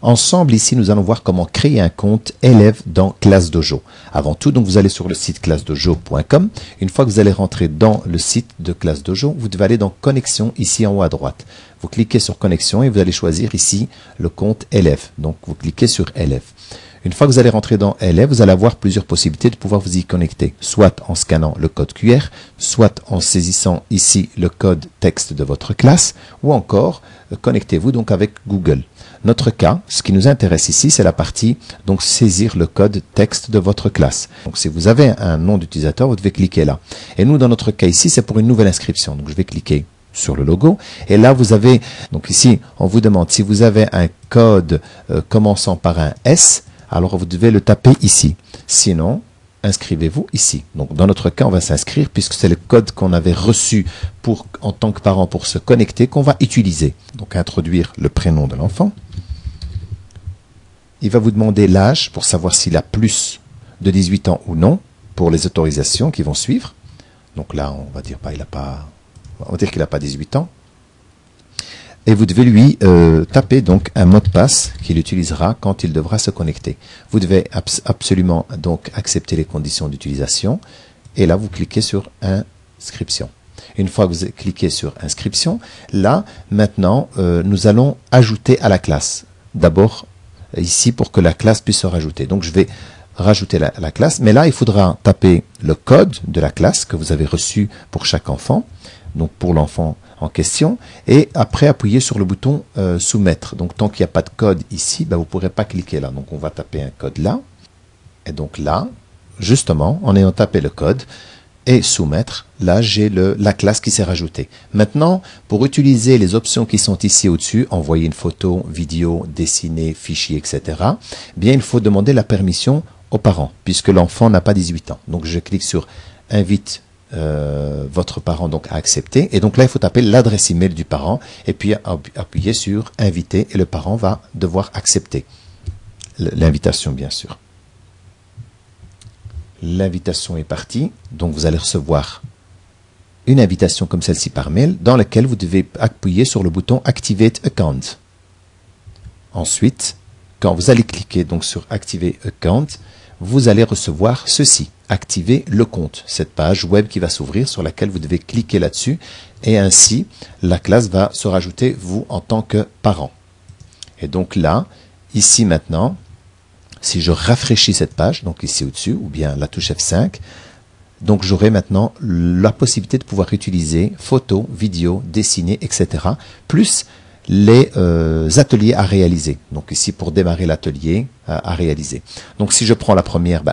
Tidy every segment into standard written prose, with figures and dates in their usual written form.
Ensemble, ici, nous allons voir comment créer un compte élève dans ClassDojo. Avant tout, donc, vous allez sur le site classdojo.com. Une fois que vous allez rentrer dans le site de ClassDojo, vous devez aller dans Connexion, ici en haut à droite. Vous cliquez sur Connexion et vous allez choisir ici le compte élève. Donc, vous cliquez sur élève. Une fois que vous allez rentrer dans élève, vous allez avoir plusieurs possibilités de pouvoir vous y connecter. Soit en scannant le code QR, soit en saisissant ici le code texte de votre classe, ou encore connectez-vous donc avec Google. Notre cas, ce qui nous intéresse ici, c'est la partie donc saisir le code texte de votre classe. Donc si vous avez un nom d'utilisateur, vous devez cliquer là. Et nous, dans notre cas ici, c'est pour une nouvelle inscription. Donc je vais cliquer sur le logo. Et là, vous avez, donc ici, on vous demande si vous avez un code commençant par un S, alors vous devez le taper ici. Sinon, inscrivez-vous ici. Donc dans notre cas, on va s'inscrire puisque c'est le code qu'on avait reçu en tant que parent pour se connecter qu'on va utiliser. Donc introduire le prénom de l'enfant. Il va vous demander l'âge pour savoir s'il a plus de 18 ans ou non pour les autorisations qui vont suivre. Donc là, on va dire qu'il n'a pas 18 ans. Et vous devez lui taper donc un mot de passe qu'il utilisera quand il devra se connecter. Vous devez absolument donc accepter les conditions d'utilisation. Et là, vous cliquez sur Inscription. Une fois que vous cliquez sur Inscription, là, maintenant, nous allons ajouter à la classe. D'abord, ici, pour que la classe puisse se rajouter. Donc, je vais rajouter la classe. Mais là, il faudra taper le code de la classe que vous avez reçu pour chaque enfant. Donc, pour l'enfant en question, et après appuyer sur le bouton soumettre. Donc tant qu'il n'y a pas de code ici, vous ne pourrez pas cliquer là. Donc on va taper un code là, et donc là, justement, en ayant tapé le code et soumettre, là j'ai la classe qui s'est rajoutée. Maintenant, pour utiliser les options qui sont ici au-dessus, envoyer une photo, vidéo, dessiner, fichier, etc., bien il faut demander la permission aux parents, puisque l'enfant n'a pas 18 ans. Donc je clique sur invite votre parent donc à accepter, et donc là il faut taper l'adresse email du parent et puis appuyer sur inviter, et le parent va devoir accepter l'invitation. Bien sûr, l'invitation est partie, donc vous allez recevoir une invitation comme celle-ci par mail dans laquelle vous devez appuyer sur le bouton Activate Account. Ensuite, quand vous allez cliquer donc sur Activate Account, vous allez recevoir ceci: activer le compte, cette page web qui va s'ouvrir sur laquelle vous devez cliquer là-dessus, et ainsi la classe va se rajouter vous en tant que parent. Et donc là, ici maintenant, si je rafraîchis cette page, donc ici au-dessus, ou bien la touche F5, donc j'aurai maintenant la possibilité de pouvoir utiliser photos, vidéos, dessiner, etc. plus les ateliers à réaliser. Donc ici pour démarrer l'atelier à réaliser. Donc si je prends la première,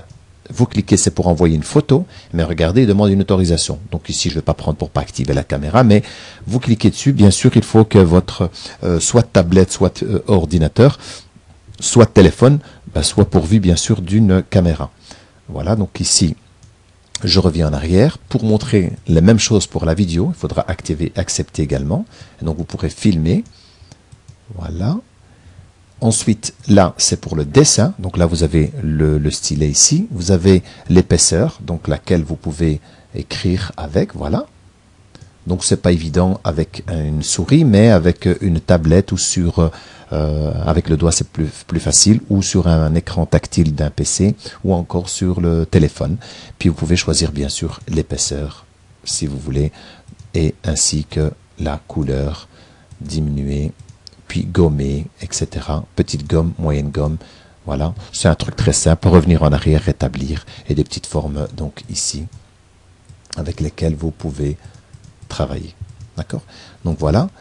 vous cliquez, c'est pour envoyer une photo, mais regardez, il demande une autorisation. Donc ici, je ne vais pas prendre pour pas activer la caméra, mais vous cliquez dessus. Bien sûr, il faut que votre soit tablette, soit ordinateur, soit téléphone, soit pourvu bien sûr d'une caméra. Voilà, donc ici, je reviens en arrière. Pour montrer la même chose pour la vidéo, il faudra accepter également. Et donc vous pourrez filmer. Voilà. Ensuite, là, c'est pour le dessin. Donc là, vous avez le stylet ici. Vous avez l'épaisseur, donc laquelle vous pouvez écrire avec. Voilà. Donc, c'est pas évident avec une souris, mais avec une tablette ou avec le doigt, c'est plus facile, ou sur un écran tactile d'un PC, ou encore sur le téléphone. Puis, vous pouvez choisir, bien sûr, l'épaisseur, si vous voulez, et ainsi que la couleur, diminuer, puis gommer, etc. Petite gomme, moyenne gomme, voilà. C'est un truc très simple, revenir en arrière, rétablir, et des petites formes, donc ici, avec lesquelles vous pouvez travailler. D'accord? Donc voilà.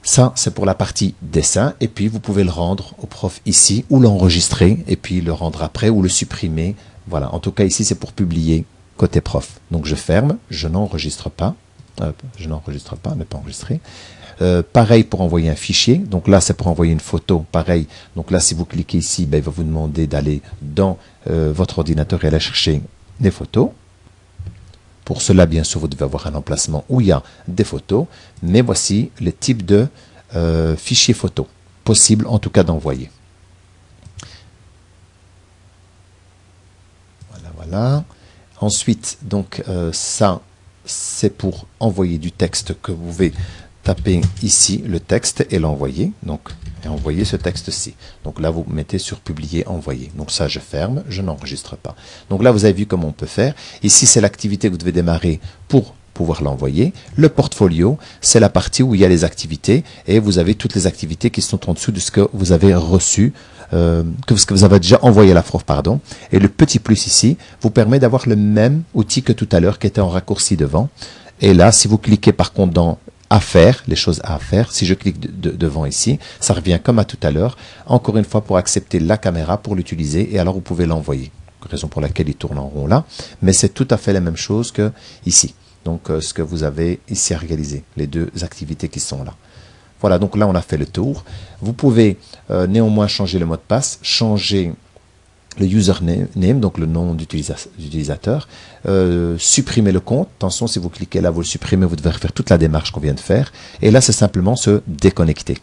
Ça, c'est pour la partie dessin, et puis vous pouvez le rendre au prof ici, ou l'enregistrer, et puis le rendre après, ou le supprimer. Voilà. En tout cas, ici, c'est pour publier côté prof. Donc je ferme, je n'enregistre pas. Je n'enregistre pas, ne pas enregistrer. Pareil pour envoyer un fichier. Donc là, c'est pour envoyer une photo. Pareil. Donc là, si vous cliquez ici, il va vous demander d'aller dans votre ordinateur et aller chercher des photos. Pour cela, bien sûr, vous devez avoir un emplacement où il y a des photos. Mais voici le type de fichier photo possible, en tout cas, d'envoyer. Voilà, voilà. Ensuite, donc, ça, c'est pour envoyer du texte que vous pouvez taper ici le texte et l'envoyer. Donc, et envoyer ce texte-ci. Donc là, vous mettez sur publier, envoyer. Donc ça, je ferme, je n'enregistre pas. Donc là, vous avez vu comment on peut faire. Ici, c'est l'activité que vous devez démarrer pour pouvoir l'envoyer. Le portfolio, c'est la partie où il y a les activités et vous avez toutes les activités qui sont en dessous de ce que vous avez reçu, que vous avez déjà envoyé à la prof, pardon. Et le petit plus ici vous permet d'avoir le même outil que tout à l'heure qui était en raccourci devant. Et là, si vous cliquez par contre dans à faire, les choses à faire, si je clique devant ici, ça revient comme à tout à l'heure, encore une fois pour accepter la caméra, pour l'utiliser, et alors vous pouvez l'envoyer. Raison pour laquelle il tourne en rond là, mais c'est tout à fait la même chose que ici. Donc ce que vous avez ici à réaliser, les deux activités qui sont là. Voilà, donc là on a fait le tour. Vous pouvez néanmoins changer le mot de passe, changer le username, donc le nom d'utilisateur, supprimer le compte. Attention, si vous cliquez là, vous le supprimez, vous devez refaire toute la démarche qu'on vient de faire. Et là, c'est simplement se déconnecter.